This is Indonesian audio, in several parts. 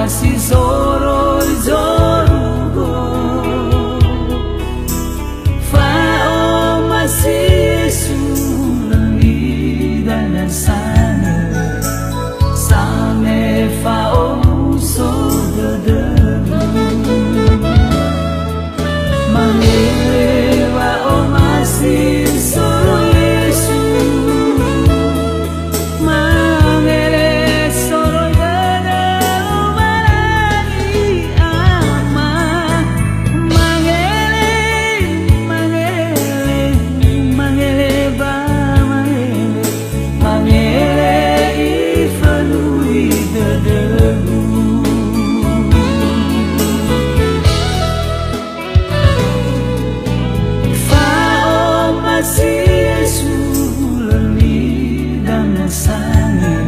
masih soro zorugo fao masih sulani dan sana same fao muso dederu mangere fao masih soro Yesu mangere soro dederu marani ama mangere ba mangere ifanui dederu fao masih Yesu leni dan sange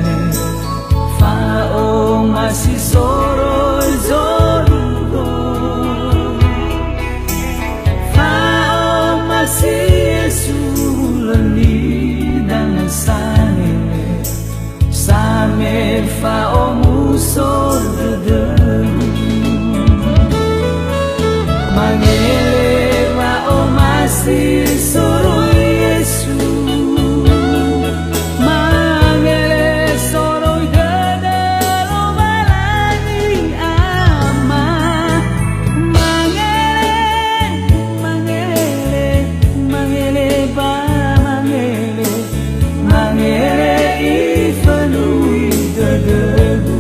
fao masih soro zorugo fao masih Yesu leni dan sange same fao muso dederu mangele fao masih soro Yesu mangele soro dederu marani ama mangele ba mangele ifanui dederu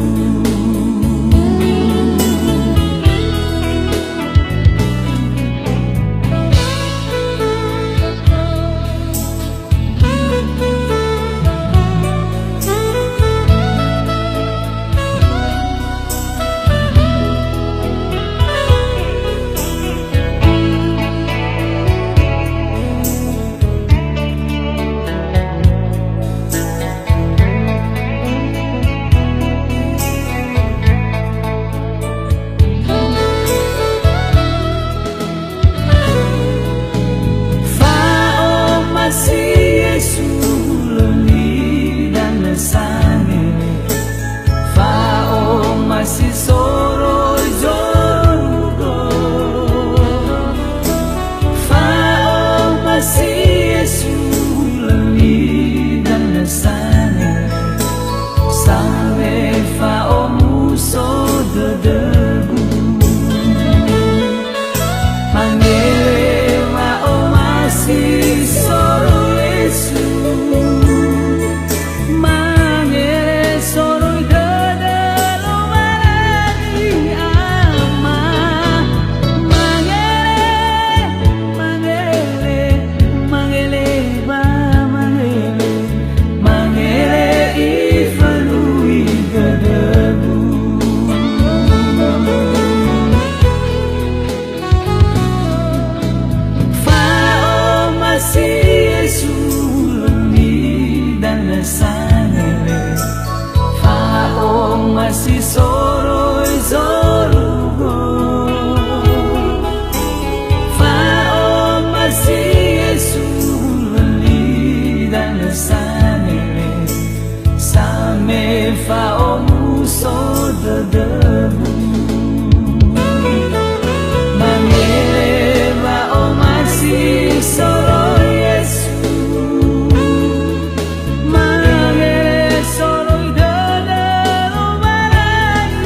masih Yesu leni dan sange fao masih soro zorugo fao masih Yesu leni dan sange same fao muso dederu mangele fao masih soro Yesu mangere soro dederu marani ama mangele ba mangele ifanui dederu fao masih Yesu leni dan sange fao masih soro zorugo fao masih Yesu leni dan sange same fao muso dederu mangere fao masih soro mangere soro dederu marani